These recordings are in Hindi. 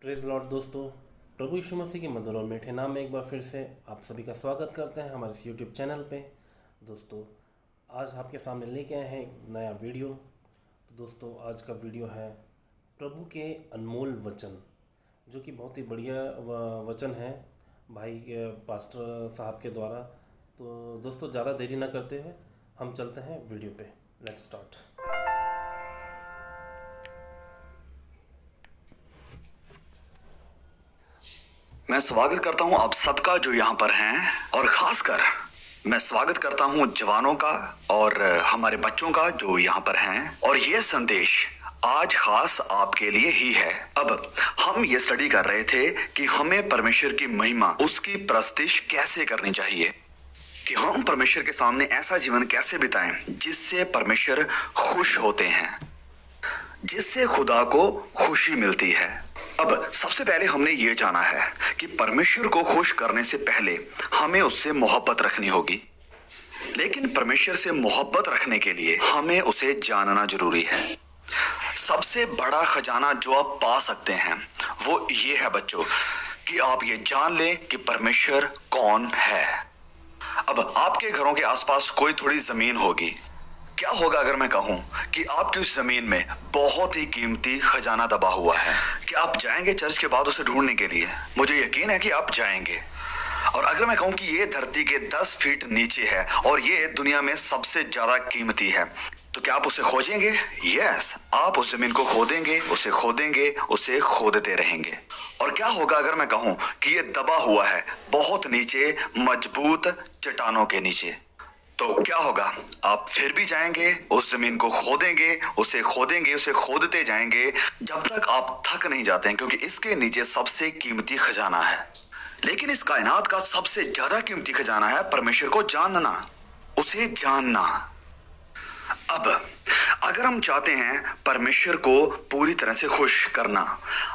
प्रेज लॉर्ड दोस्तों, प्रभु यीशु मसीह के मधुर और मीठे नाम में एक बार फिर से आप सभी का स्वागत करते हैं हमारे इस यूट्यूब चैनल पे। दोस्तों, आज आपके सामने लेके आए हैं एक नया वीडियो। तो दोस्तों, आज का वीडियो है प्रभु के अनमोल वचन, जो कि बहुत ही बढ़िया वचन है भाई पास्टर साहब के द्वारा। तो दोस्तों, ज़्यादा देरी ना करते हुए हम चलते हैं वीडियो पे। Let's start. मैं स्वागत करता हूं आप सबका जो यहां पर हैं, और खासकर मैं स्वागत करता हूं जवानों का और हमारे बच्चों का जो यहां पर हैं। और ये संदेश आज खास आपके लिए ही है। अब हम ये स्टडी कर रहे थे कि हमें परमेश्वर की महिमा, उसकी प्रस्तुति कैसे करनी चाहिए, कि हम परमेश्वर के सामने ऐसा जीवन कैसे बिताएं जिससे परमेश्वर खुश होते हैं, जिससे खुदा को खुशी मिलती है। अब सबसे पहले हमने ये जाना है कि परमेश्वर को खुश करने से पहले हमें उससे मोहब्बत रखनी होगी। लेकिन परमेश्वर से मोहब्बत रखने के लिए हमें उसे जानना जरूरी है। सबसे बड़ा खजाना जो आप पा सकते हैं वो ये है बच्चों, कि आप ये जान लें कि परमेश्वर कौन है। अब आपके घरों के आसपास कोई थोड़ी जमीन होगी। क्या होगा अगर मैं कहूं कि आपकी उस जमीन में बहुत ही कीमती खजाना दबा हुआ है? क्या आप जाएंगे चर्च के बाद उसे ढूंढने के लिए? मुझे यकीन है कि आप जाएंगे। और अगर मैं कहूं कि ये धरती के 10 फीट नीचे है और ये दुनिया में सबसे ज्यादा कीमती है, तो क्या आप उसे खोजेंगे? यस, आप उस जमीन को खोदेंगे, उसे खोदते रहेंगे। और क्या होगा अगर मैं कहूं कि ये दबा हुआ है बहुत नीचे, मजबूत चट्टानों के नीचे? तो क्या होगा? आप फिर भी जाएंगे, उस जमीन को खोदेंगे, उसे खोदते जाएंगे जब तक आप थक नहीं जाते हैं, क्योंकि इसके नीचे सबसे कीमती खजाना है। लेकिन इस कायनात का सबसे ज्यादा कीमती खजाना है परमेश्वर को जानना, उसे जानना। अब अगर हम चाहते हैं परमेश्वर को पूरी तरह से खुश करना,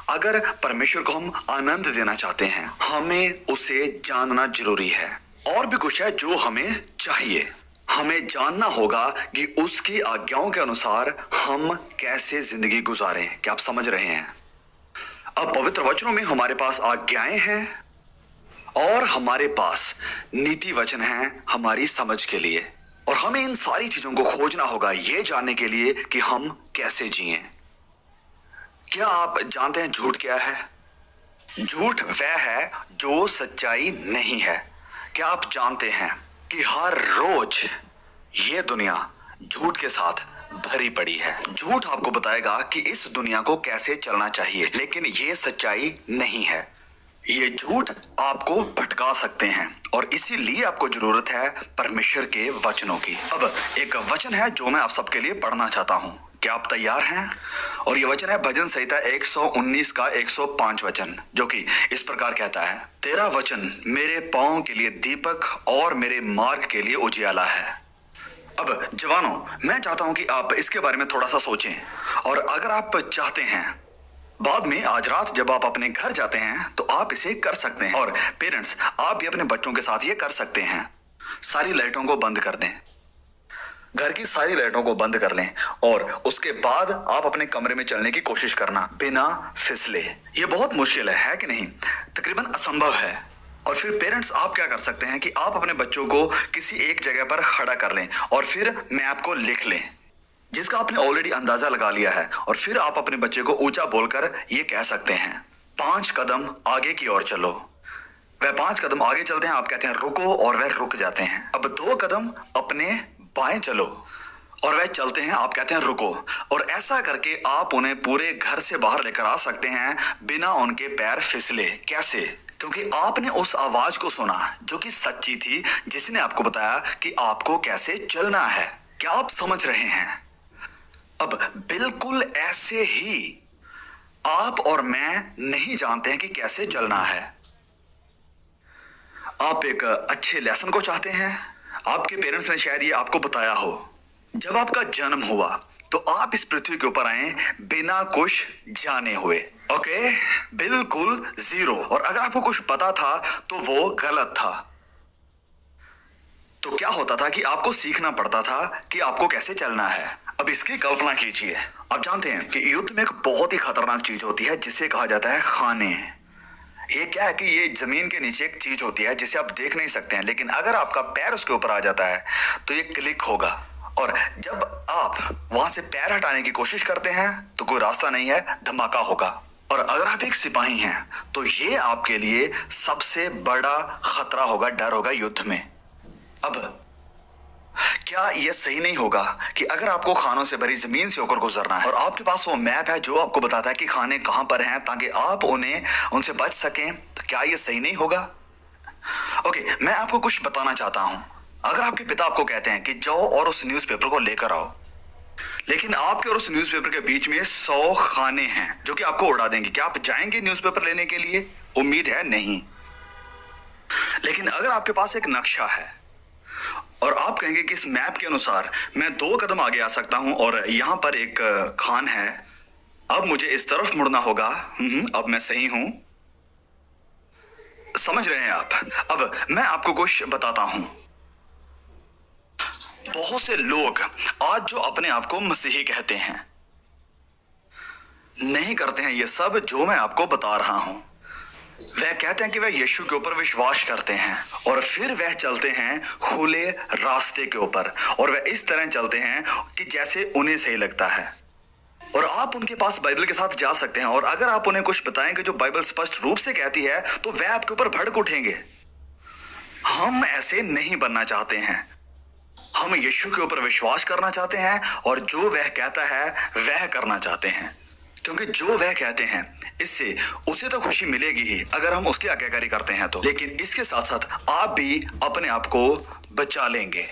अगर परमेश्वर को हम आनंद देना चाहते हैं, हमें उसे जानना जरूरी है। और भी कुछ है जो हमें चाहिए। हमें जानना होगा कि उसकी आज्ञाओं के अनुसार हम कैसे जिंदगी गुजारें। क्या आप समझ रहे हैं? अब पवित्र वचनों में हमारे पास आज्ञाएं हैं और हमारे पास नीति वचन हैं हमारी समझ के लिए। और हमें इन सारी चीजों को खोजना होगा ये जानने के लिए कि हम कैसे जिएं। क्या आप जानते हैं झूठ क्या है? झूठ वह है जो सच्चाई नहीं है। क्या आप जानते हैं कि हर रोज ये दुनिया झूठ के साथ भरी पड़ी है? झूठ आपको बताएगा कि इस दुनिया को कैसे चलना चाहिए, लेकिन ये सच्चाई नहीं है। ये झूठ आपको भटका सकते हैं और इसीलिए आपको जरूरत है परमेश्वर के वचनों की। अब एक वचन है जो मैं आप सबके लिए पढ़ना चाहता हूं। क्या आप तैयार हैं? और ये वचन है भजन संहिता 119 का 105 वचन, जो कि इस प्रकार कहता है, तेरा वचन मेरे पांव के लिए दीपक और मेरे मार्ग के लिए उजियाला है। अब जवानों, मैं चाहता हूं कि आप इसके बारे में थोड़ा सा सोचें, और अगर आप चाहते हैं बाद में आज रात जब आप अपने घर जाते हैं तो आप इसे कर सकते हैं। और पेरेंट्स, आप भी अपने बच्चों के साथ ये कर सकते हैं। सारी लाइटों को बंद कर दें, घर की सारी लाइटों को बंद कर लें, और उसके बाद आप अपने कमरे में चलने की कोशिश करना बिना फिसले। ये बहुत मुश्किल है कि नहीं? तकरीबन असंभव है। और फिर पेरेंट्स, आप क्या कर सकते हैं कि आप अपने बच्चों को किसी एक जगह पर खड़ा कर लें और फिर मैप को लिख लें, जिसका आपने ऑलरेडी अंदाजा लगा लिया है। और फिर आप अपने बच्चे को ऊंचा बोलकर ये कह सकते हैं, 5 कदम आगे की ओर चलो। वह 5 कदम आगे चलते हैं, आप कहते हैं रुको, और वह रुक जाते हैं। अब 2 कदम अपने बाएं चलो, और वह चलते हैं, आप कहते हैं रुको। और ऐसा करके आप उन्हें पूरे घर से बाहर लेकर आ सकते हैं बिना उनके पैर फिसले। कैसे? क्योंकि आपने उस आवाज को सुना जो कि सच्ची थी, जिसने आपको बताया कि आपको कैसे चलना है। क्या आप समझ रहे हैं? अब बिल्कुल ऐसे ही आप और मैं नहीं जानते हैं कि कैसे चलना है। आप एक अच्छे लेसन को चाहते हैं। आपके पेरेंट्स ने शायद ये आपको बताया हो। जब आपका जन्म हुआ तो आप इस पृथ्वी के ऊपर आए बिना कुछ जाने हुए। ओके, बिल्कुल जीरो। और अगर आपको कुछ पता था तो वो गलत था। तो क्या होता था कि आपको सीखना पड़ता था कि आपको कैसे चलना है। अब इसकी कल्पना कीजिए। आप जानते हैं कि युद्ध में एक बहुत ही खतरनाक चीज होती है जिसे कहा जाता है खाने। ये क्या है कि ये जमीन के नीचे एक चीज होती है जिसे आप देख नहीं सकते हैं, लेकिन अगर आपका पैर उसके ऊपर आ जाता है तो ये क्लिक होगा, और जब आप वहां से पैर हटाने की कोशिश करते हैं तो कोई रास्ता नहीं है, धमाका होगा। और अगर आप एक सिपाही हैं तो ये आपके लिए सबसे बड़ा खतरा होगा, डर होगा युद्ध में। अब क्या यह सही नहीं होगा कि अगर आपको खानों से भरी जमीन से होकर गुजरना है और आपके पास वो मैप है जो आपको बताता है कि खाने कहां पर हैं ताकि आप उनसे बच सकें, तो क्या यह सही नहीं होगा? ओके, मैं आपको कुछ बताना चाहता हूं। अगर आपके पिता आपको कहते हैं कि जाओ और उस न्यूज़पेपर को लेकर आओ, लेकिन आपके और उस न्यूज़पेपर के बीच में 100 खाने हैं जो कि आपको उड़ा देंगे, क्या आप जाएंगे न्यूज़पेपर लेने के लिए? उम्मीद है नहीं। लेकिन अगर आपके पास एक नक्शा है और आप कहेंगे कि इस मैप के अनुसार मैं 2 कदम आगे आ सकता हूं और यहां पर एक खान है, अब मुझे इस तरफ मुड़ना होगा, अब मैं सही हूं। समझ रहे हैं आप? अब मैं आपको कुछ बताता हूं। बहुत से लोग आज जो अपने आप को मसीही कहते हैं नहीं करते हैं ये सब जो मैं आपको बता रहा हूं। वह कहते हैं कि वह यीशु के ऊपर विश्वास करते हैं और फिर वह चलते हैं खुले रास्ते के ऊपर, और वह इस तरह चलते हैं कि जैसे उन्हें सही लगता है। और आप उनके पास बाइबल के साथ जा सकते हैं और अगर आप उन्हें कुछ बताएंगे जो बाइबल स्पष्ट रूप से कहती है तो वह आपके ऊपर भड़क उठेंगे। हम ऐसे नहीं बनना चाहते हैं। हम यीशु के ऊपर विश्वास करना चाहते हैं और जो वह कहता है वह करना चाहते हैं, क्योंकि जो वह कहते हैं इससे उसे तो खुशी मिलेगी ही अगर हम उसकी आज्ञाकारी करते हैं तो, लेकिन इसके साथ साथ आप भी अपने आप को बचा लेंगे।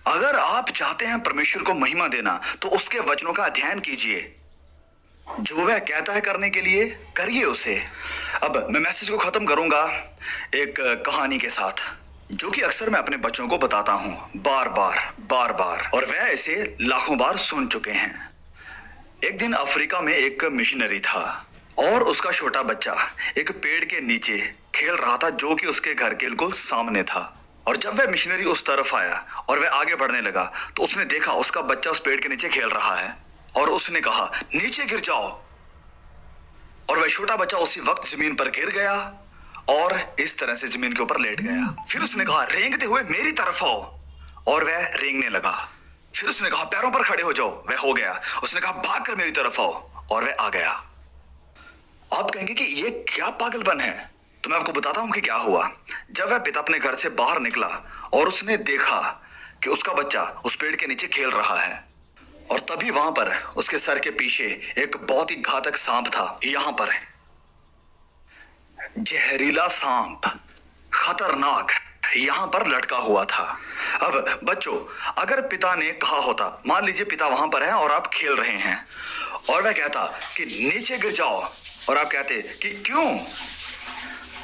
अगर आप चाहते हैं परमेश्वर को महिमा देना तो उसके वचनों का अध्ययन कीजिए, जो वह कहता है करने के लिए करिए उसे। अब मैं मैसेज को खत्म करूंगा एक कहानी के साथ जो कि अक्सर मैं अपने बच्चों को बताता हूं बार बार, और वह इसे लाखों बार सुन चुके हैं। एक दिन अफ्रीका में एक मिशनरी था और उसका छोटा बच्चा एक पेड़ के नीचे खेल रहा था जो कि उसके घर के बिल्कुल सामने था। और जब वह मिशनरी उस तरफ आया और वह आगे बढ़ने लगा तो उसने देखा उसका बच्चा उस पेड़ के नीचे खेल रहा है और उसने कहा नीचे गिर जाओ, और वह छोटा बच्चा उसी वक्त जमीन पर गिर गया और इस तरह से जमीन के ऊपर लेट गया। फिर उसने कहा रेंगते हुए मेरी तरफ आओ, और वह रेंगने लगा। फिर उसने कहा पैरों पर खड़े हो जाओ, वह हो गया। उसने कहा भागकर मेरी तरफ आओ, और वह आ गया। आप कहेंगे कि ये क्या पागलपन है, तो मैं आपको बताता हूं कि क्या हुआ। जब वह पिता अपने घर से बाहर निकला और उसने देखा कि उसका बच्चा उस पेड़ के नीचे खेल रहा है, और तभी वहां पर उसके सर के पीछे एक बहुत ही घातक सांप था। यहां पर जहरीला सांप, खतरनाक, यहां पर लटका हुआ था। अब बच्चों, अगर पिता ने कहा होता, मान लीजिए पिता वहां पर है और आप खेल रहे हैं और वह कहता कि नीचे गिर जाओ, और आप कहते कि क्यों?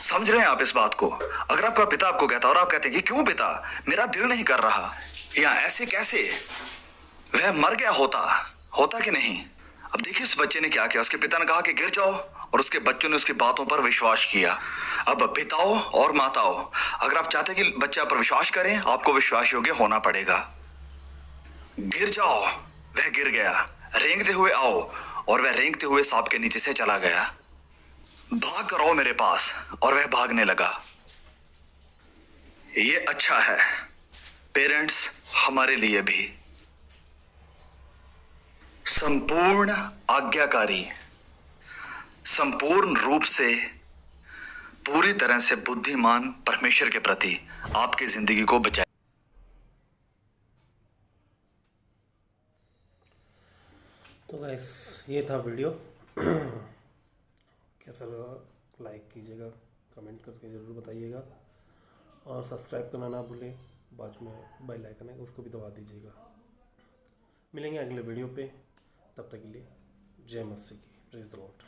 समझ रहे हैं आप इस बात को? अगर आपका पिता आपको कहता और आप कहते कि क्यों पिता, मेरा दिल नहीं कर रहा, या ऐसे कैसे, वह मर गया होता कि नहीं? अब देखिए उस बच्चे ने क्या किया। उसके पिता ने कहा कि गिर जाओ और उसके बच्चों ने उसकी बातों पर विश्वास किया। अब पिताओं और माताओं, अगर आप चाहते हैं कि बच्चा पर विश्वास करें, आपको विश्वास योग्य होना पड़ेगा। गिर जाओ, वह गिर गया। रेंगते हुए आओ, और वह रेंगते हुए सांप के नीचे से चला गया। भाग कर आओ मेरे पास, और वह भागने लगा। ये अच्छा है पेरेंट्स, हमारे लिए भी। संपूर्ण आज्ञाकारी, संपूर्ण रूप से पूरी तरह से बुद्धिमान परमेश्वर के प्रति आपकी जिंदगी को बचाए। तो गाइस, ये था वीडियो। कैसा लगा लाइक कीजिएगा, कमेंट करके ज़रूर बताइएगा, और सब्सक्राइब करना ना भूलें। बाजू में बेल आइकन है, उसको भी दबा दीजिएगा। मिलेंगे अगले वीडियो पे, तब तक के लिए जय मसीह की। Praise the Lord.